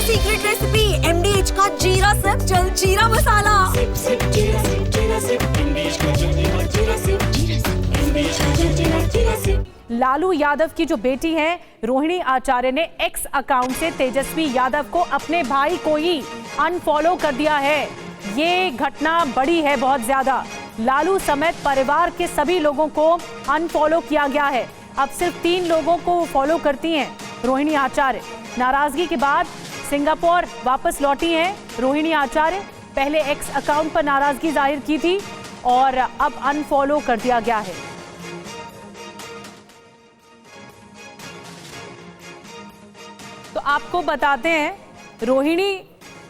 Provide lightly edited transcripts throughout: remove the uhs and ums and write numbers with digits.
Secret recipe MDH का जीरा SIP jaljeera मसाला। SIP SIP जीरा सिप MDH का जलजीरा जीरा सिप MDH का जलजीरा जीरा सिप। लालू यादव की जो बेटी है रोहिणी आचार्य ने एक्स अकाउंट से तेजस्वी यादव को अपने भाई को ही अनफॉलो कर दिया है। ये घटना बड़ी है बहुत ज्यादा। लालू समेत परिवार के सभी लोगों को अनफॉलो किया गया है। अब सिर्फ 3 लोगों को फॉलो करती हैं रोहिणी आचार्य। नाराजगी के बाद सिंगापुर वापस लौटी हैं रोहिणी आचार्य। पहले एक्स अकाउंट पर नाराजगी जाहिर की थी और अब अनफॉलो कर दिया गया है। तो आपको बताते हैं रोहिणी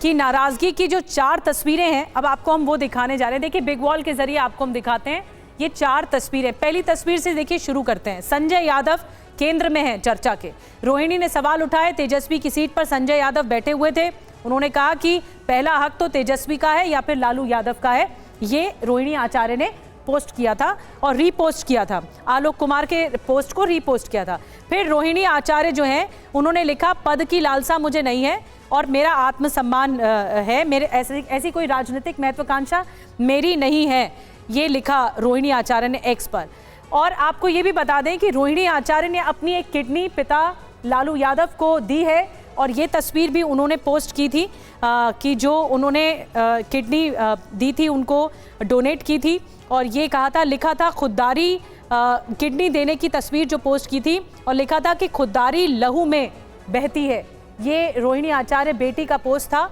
की नाराजगी की जो 4 तस्वीरें हैं, अब आपको हम वो दिखाने जा रहे हैं। देखिए बिग वॉल के जरिए आपको हम दिखाते हैं ये 4 तस्वीरें। पहली तस्वीर से देखिए शुरू करते हैं। संजय यादव केंद्र में है चर्चा के। रोहिणी ने सवाल उठाए। तेजस्वी की सीट पर संजय यादव बैठे हुए थे। उन्होंने कहा कि पहला हक तो तेजस्वी का है या फिर लालू यादव का है। ये रोहिणी आचार्य ने पोस्ट किया था और रीपोस्ट किया था। आलोक कुमार के पोस्ट को रीपोस्ट किया था। फिर रोहिणी आचार्य जो हैं उन्होंने लिखा पद की लालसा मुझे नहीं है और मेरा आत्मसम्मान है। मेरे ऐसी कोई राजनीतिक महत्वाकांक्षा मेरी नहीं है। ये लिखा रोहिणी आचार्य ने एक्स पर। और आपको ये भी बता दें कि रोहिणी आचार्य ने अपनी एक किडनी पिता लालू यादव को दी है और ये तस्वीर भी उन्होंने पोस्ट की थी कि जो उन्होंने किडनी दी थी उनको डोनेट की थी और ये कहा था, लिखा था खुददारी किडनी देने की तस्वीर जो पोस्ट की थी और लिखा था कि खुददारी लहू में बहती है। ये रोहिणी आचार्य बेटी का पोस्ट था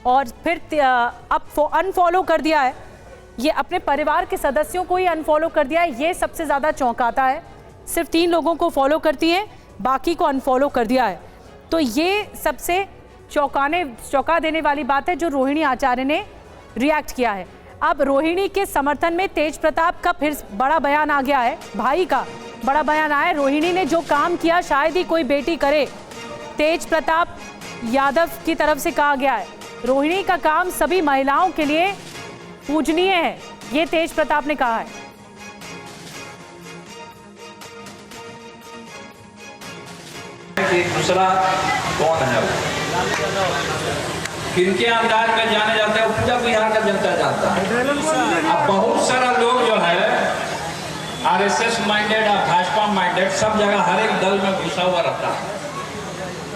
और फिर अब अनफॉलो कर दिया है। ये अपने परिवार के सदस्यों को ही अनफॉलो कर दिया है। ये सबसे ज़्यादा चौंकाता है। सिर्फ 3 लोगों को फॉलो करती हैं, बाकी को अनफॉलो कर दिया है। तो ये सबसे चौंका देने वाली बात है जो रोहिणी आचार्य ने रिएक्ट किया है। अब रोहिणी के समर्थन में तेज प्रताप का फिर बड़ा बयान आ गया है। भाई का बड़ा बयान आया है। रोहिणी ने जो काम किया शायद ही कोई बेटी करे। तेज प्रताप यादव की तरफ से कहा गया है रोहिणी का काम सभी महिलाओं के लिए पूजनीय है। ये तेज प्रताप ने कहा है। कि दूसरा कौन है वो, किनके अंदाज में जाने जाते हैं पूरा बिहार का जनता जानता है। अब बहुत सारा लोग जो है RSS माइंडेड और भाजपा माइंडेड सब जगह हर एक दल में घुसा हुआ रहता है।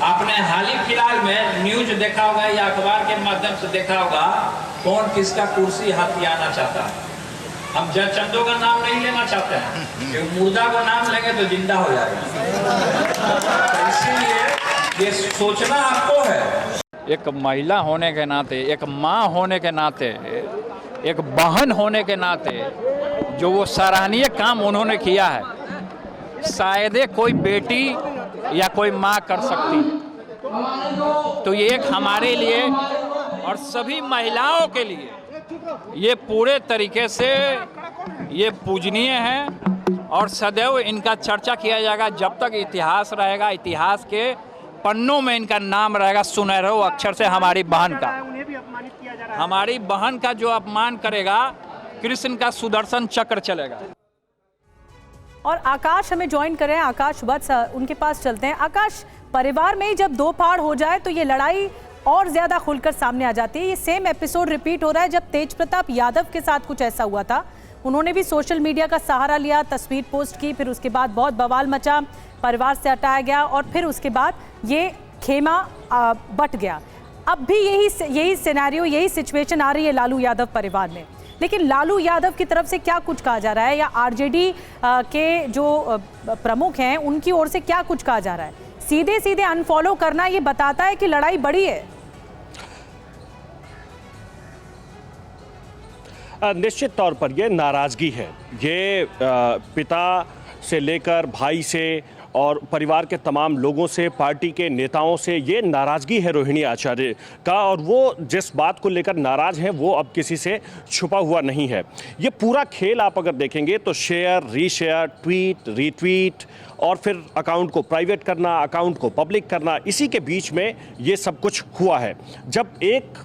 आपने हाल ही फिलहाल में न्यूज देखा होगा या अखबार के माध्यम से देखा होगा कौन किसका कुर्सी हाथियाना चाहता है। हम जयचंदो का नाम नहीं लेना चाहते हैं क्योंकि मुर्दा को नाम लेंगे तो जिंदा हो जाएगा। तो इसीलिए ये सोचना आपको है। एक महिला होने के नाते, एक माँ होने के नाते, एक बहन होने के नाते जो वो सराहनीय काम उन्होंने किया है, शायद कोई बेटी या कोई माँ कर सकती है। तो ये एक हमारे लिए और सभी महिलाओं के लिए ये पूरे तरीके से ये पूजनीय है और सदैव इनका चर्चा किया जाएगा। जब तक इतिहास रहेगा, इतिहास के पन्नों में इनका नाम रहेगा सुनहरे अक्षर से। हमारी बहन का, हमारी बहन का जो अपमान करेगा, कृष्ण का सुदर्शन चक्र चलेगा। और आकाश हमें ज्वाइन कर रहे हैं। आकाश वत्स, उनके पास चलते हैं। आकाश, परिवार में ही जब 2 फाड़ हो जाए तो ये लड़ाई और ज्यादा खुलकर सामने आ जाती है। ये सेम एपिसोड रिपीट हो रहा है जब तेज प्रताप यादव के साथ कुछ ऐसा हुआ था। उन्होंने भी सोशल मीडिया का सहारा लिया, तस्वीर पोस्ट की, फिर उसके बाद बहुत बवाल मचा, परिवार से हटाया गया और फिर उसके बाद ये खेमा बट गया। अब भी यही सिनेरियो, यही सिचुएशन आ रही है लालू यादव परिवार में। लेकिन लालू यादव की तरफ से क्या कुछ कहा जा रहा है या RJD के जो प्रमुख हैं उनकी ओर से क्या कुछ कहा जा रहा है? सीधे सीधे अनफॉलो करना ये बताता है कि लड़ाई बड़ी है। निश्चित तौर पर यह नाराज़गी है। ये पिता से लेकर भाई से और परिवार के तमाम लोगों से, पार्टी के नेताओं से ये नाराज़गी है रोहिणी आचार्य का। और वो जिस बात को लेकर नाराज़ हैं वो अब किसी से छुपा हुआ नहीं है। ये पूरा खेल आप अगर देखेंगे तो शेयर, रीशेयर, ट्वीट, रीट्वीट और फिर अकाउंट को प्राइवेट करना, अकाउंट को पब्लिक करना, इसी के बीच में ये सब कुछ हुआ है। जब एक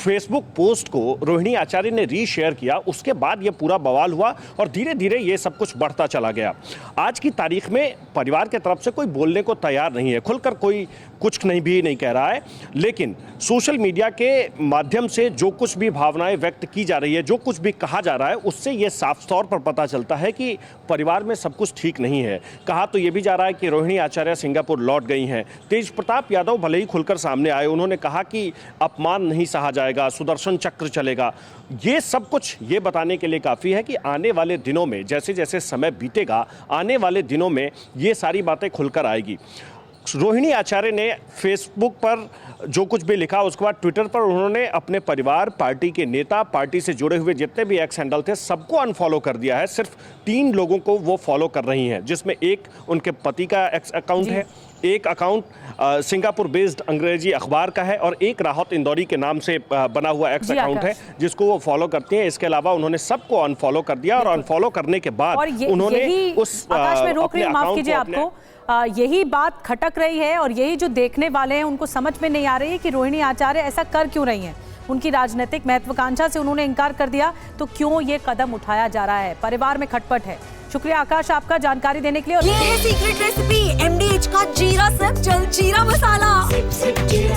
फेसबुक पोस्ट को रोहिणी आचार्य ने रीशेयर किया, उसके बाद ये पूरा बवाल हुआ और धीरे धीरे ये सब कुछ बढ़ता चला गया। आज की तारीख में परिवार के तरफ से कोई बोलने को तैयार नहीं है, खुलकर कोई कुछ नहीं कह रहा है, लेकिन सोशल मीडिया के माध्यम से जो कुछ भी भावनाएं व्यक्त की जा रही है, जो कुछ भी कहा जा रहा है, उससे ये साफ तौर पर पता चलता है कि परिवार में सब कुछ ठीक नहीं है। कहा तो ये भी जा रहा है कि रोहिणी आचार्य सिंगापुर लौट गई हैं। तेज प्रताप यादव भले ही खुलकर सामने आए, उन्होंने कहा कि अपमान नहीं सहा जाएगा, सुदर्शन चक्र चलेगा। ये सब कुछ ये बताने के लिए काफ़ी है कि आने वाले दिनों में जैसे जैसे समय बीतेगा, आने वाले दिनों में ये सारी बातें खुलकर आएगी। रोहिणी आचार्य ने फेसबुक पर जो कुछ भी लिखा, उसके बाद ट्विटर पर उन्होंने अपने परिवार, पार्टी के नेता, पार्टी से जुड़े हुए जितने भी एक्स हैंडल थे, सबको अनफॉलो कर दिया है। सिर्फ 3 लोगों को वो फॉलो कर रही हैं, जिसमें एक उनके पति का एक्स अकाउंट है, एक अकाउंट सिंगापुर बेस्ड अंग्रेजी अखबार का है और एक राहत इंदौरी के नाम से बना हुआ एक्स अकाउंट है जिसको वो फॉलो करती हैं। इसके अलावा उन्होंने सबको अनफॉलो कर दिया और अनफॉलो करने के बाद उन्होंने उस आकाश में रोक अपने रही हूं, माफ अकाउंट कीजिए को आपको, यही बात खटक रही है और यही जो देखने वाले हैं उनको समझ में नहीं आ रही है कि रोहिणी आचार्य ऐसा कर क्यों रही हैं। उनकी राजनीतिक महत्वाकांक्षा से उन्होंने इनकार कर दिया तो क्यों ये कदम उठाया जा रहा है। परिवार में खटपट है। शुक्रिया आकाश आपका जानकारी देने के लिए। ये है सीक्रेट रेसिपी MDH का जीरा सिर्फ जलजीरा मसाला। Sip, sip, जीरा